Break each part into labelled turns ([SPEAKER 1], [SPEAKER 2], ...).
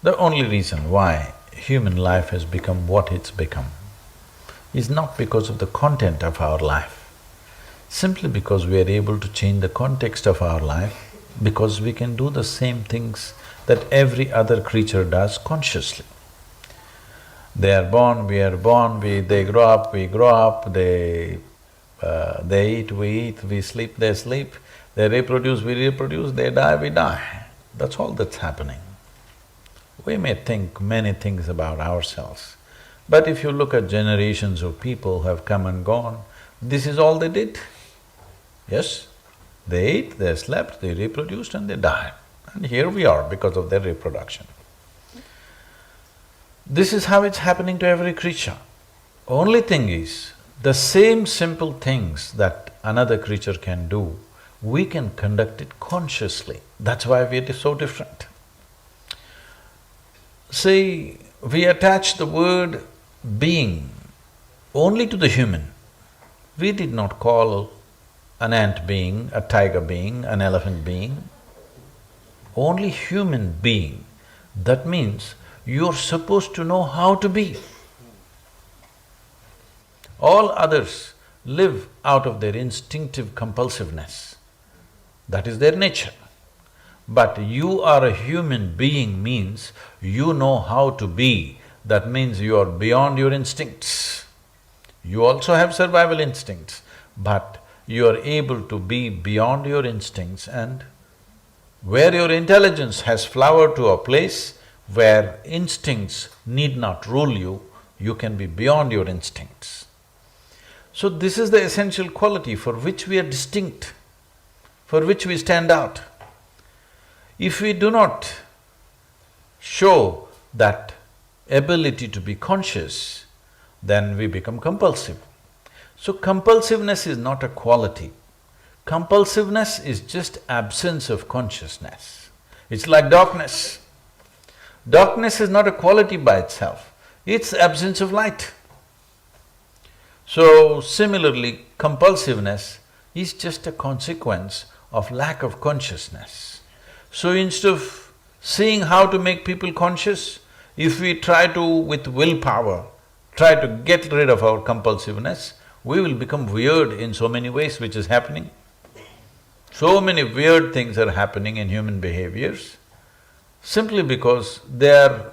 [SPEAKER 1] The only reason why human life has become what it's become is not because of the content of our life, simply because we are able to change the context of our life, because we can do the same things that every other creature does consciously. They are born, we are born, they grow up, we grow up, they eat, we eat, we sleep, they sleep, they reproduce, we reproduce, they die, we die. That's all that's happening. We may think many things about ourselves, but if you look at generations of people who have come and gone, this is all they did. Yes, they ate, they slept, they reproduced and they died. And here we are because of their reproduction. This is how it's happening to every creature. Only thing is, the same simple things that another creature can do, we can conduct it consciously. That's why we are so different. See, we attach the word being only to the human. We did not call an ant being, a tiger being, an elephant being. Only human being. That means you're supposed to know how to be. All others live out of their instinctive compulsiveness. That is their nature. But you are a human being means you know how to be. That means you are beyond your instincts. You also have survival instincts, but you are able to be beyond your instincts, and where your intelligence has flowered to a place where instincts need not rule you, you can be beyond your instincts. So this is the essential quality for which we are distinct, for which we stand out. If we do not show that ability to be conscious, then we become compulsive. So compulsiveness is not a quality. Compulsiveness is just absence of consciousness. It's like darkness. Darkness is not a quality by itself, it's absence of light. So similarly, compulsiveness is just a consequence of lack of consciousness. So instead of seeing how to make people conscious, if we try to, with willpower, try to get rid of our compulsiveness, we will become weird in so many ways, which is happening. So many weird things are happening in human behaviors, simply because they are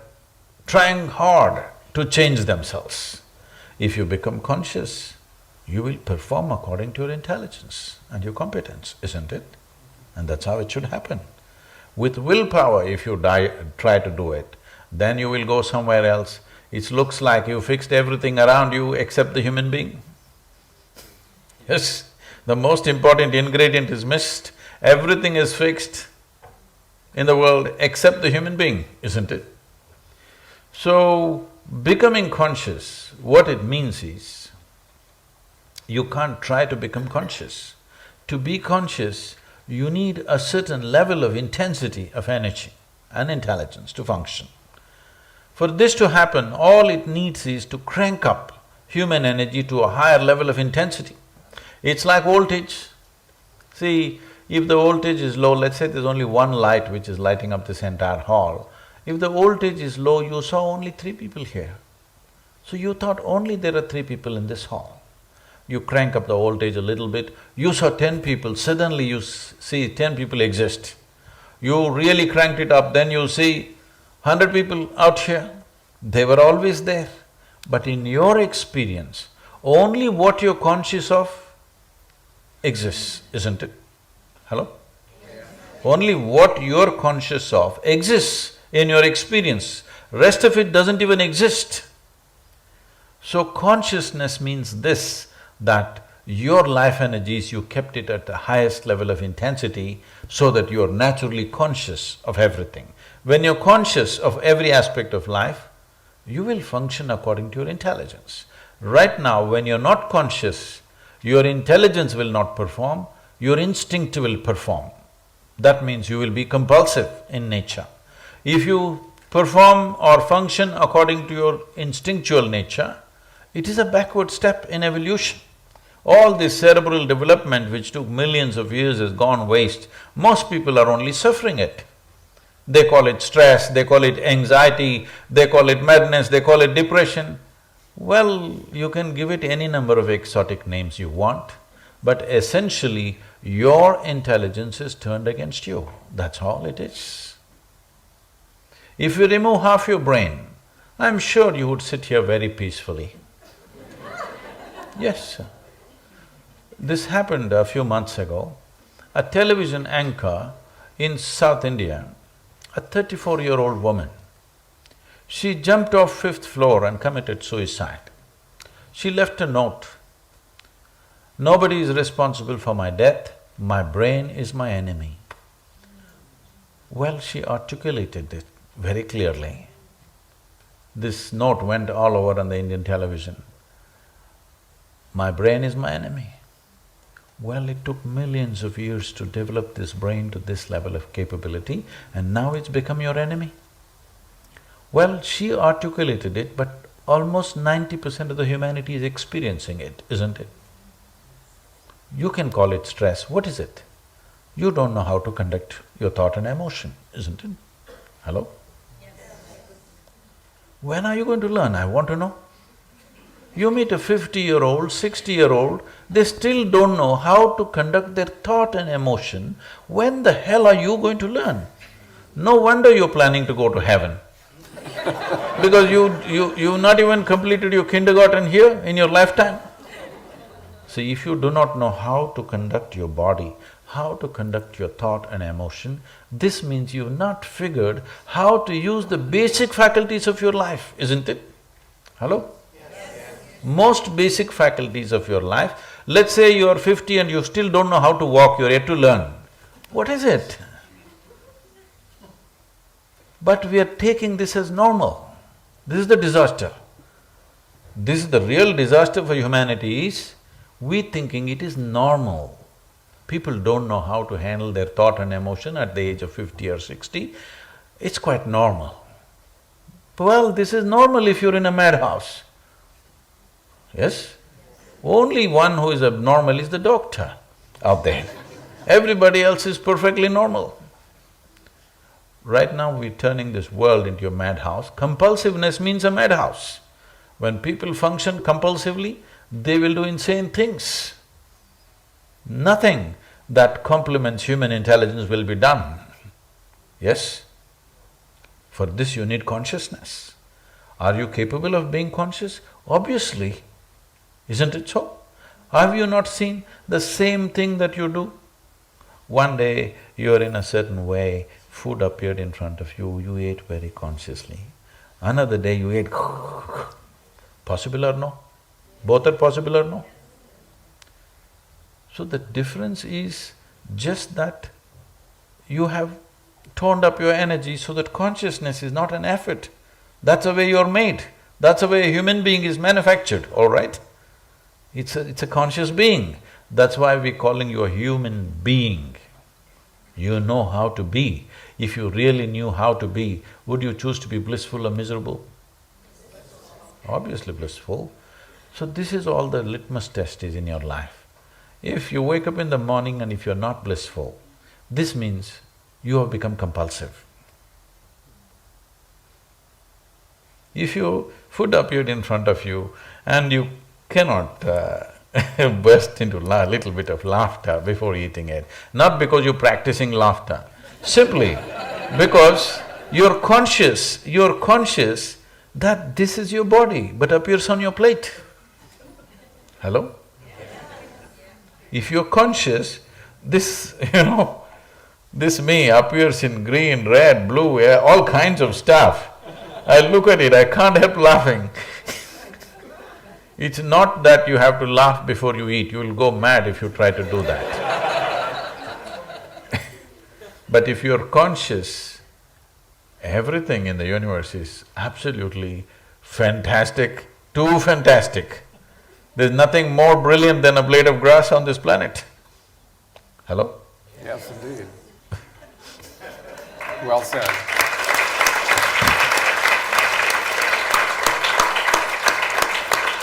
[SPEAKER 1] trying hard to change themselves. If you become conscious, you will perform according to your intelligence and your competence, isn't it? And that's how it should happen. With willpower, if you try to do it, then you will go somewhere else. It looks like you fixed everything around you except the human being. Yes, the most important ingredient is missed. Everything is fixed in the world except the human being, isn't it? So, becoming conscious, what it means is, you can't try to become conscious. To be conscious, you need a certain level of intensity of energy and intelligence to function. For this to happen, all it needs is to crank up human energy to a higher level of intensity. It's like voltage. See, if the voltage is low, let's say there's only one light which is lighting up this entire hall. If the voltage is low, you saw only 3 people here. So you thought only there are 3 people in this hall. You crank up the voltage a little bit, you saw 10 people, suddenly you see 10 people exist. You really cranked it up, then you see 100 people out here. They were always there. But in your experience, only what you're conscious of exists, isn't it? Hello? Only what you're conscious of exists in your experience, rest of it doesn't even exist. So consciousness means this, that your life energies, you kept it at the highest level of intensity so that you're naturally conscious of everything. When you're conscious of every aspect of life, you will function according to your intelligence. Right now, when you're not conscious, your intelligence will not perform, your instinct will perform. That means you will be compulsive in nature. If you perform or function according to your instinctual nature, it is a backward step in evolution. All this cerebral development which took millions of years has gone waste. Most people are only suffering it. They call it stress, they call it anxiety, they call it madness, they call it depression. Well, you can give it any number of exotic names you want, but essentially, your intelligence is turned against you. That's all it is. If you remove half your brain, I'm sure you would sit here very peacefully. Yes. This happened a few months ago. A television anchor in South India, a 34-year-old woman, she jumped off 5th floor and committed suicide. She left a note, "Nobody is responsible for my death, my brain is my enemy." Well, she articulated it very clearly. This note went all over on the Indian television. My brain is my enemy. Well, it took millions of years to develop this brain to this level of capability, and now it's become your enemy. Well, she articulated it, but almost 90% of the humanity is experiencing it, isn't it? You can call it stress. What is it? You don't know how to conduct your thought and emotion, isn't it? Hello? Yes. When are you going to learn? I want to know. You meet a 50-year-old, 60-year-old, they still don't know how to conduct their thought and emotion. When the hell are you going to learn? No wonder you're planning to go to heaven. Because you've not even completed your kindergarten here in your lifetime. See, if you do not know how to conduct your body, how to conduct your thought and emotion, this means you've not figured how to use the basic faculties of your life, isn't it? Hello? Yes. Most basic faculties of your life. Let's say you're 50 and you still don't know how to walk, you're yet to learn. What is it? But we are taking this as normal. This is the disaster. This is the real disaster for humanity is, we thinking it is normal. People don't know how to handle their thought and emotion at the age of 50 or 60. It's quite normal. Well, this is normal if you're in a madhouse. Yes? Only one who is abnormal is the doctor out there. Everybody else is perfectly normal. Right now we're turning this world into a madhouse. Compulsiveness means a madhouse. When people function compulsively, they will do insane things. Nothing that complements human intelligence will be done. Yes? For this you need consciousness. Are you capable of being conscious? Obviously. Isn't it so? Have you not seen the same thing that you do? One day you're in a certain way, food appeared in front of you, you ate very consciously. Another day you ate possible or no? Both are possible or no? So the difference is just that you have toned up your energy so that consciousness is not an effort. That's the way you're made. That's the way a human being is manufactured, all right? It's a conscious being. That's why we're calling you a human being. You know how to be. If you really knew how to be, would you choose to be blissful or miserable? Obviously blissful. So this is all the litmus test is in your life. If you wake up in the morning and if you're not blissful, this means you have become compulsive. If food appeared in front of you and you cannot burst into a little bit of laughter before eating it, not because you're practicing laughter, simply because you're conscious that this is your body but appears on your plate. Hello? If you're conscious, this, this me appears in green, red, blue, all kinds of stuff. I look at it, I can't help laughing. It's not that you have to laugh before you eat, you will go mad if you try to do that. But if you're conscious, everything in the universe is absolutely fantastic, too fantastic. There's nothing more brilliant than a blade of grass on this planet. Hello?
[SPEAKER 2] Yes, indeed. Well said.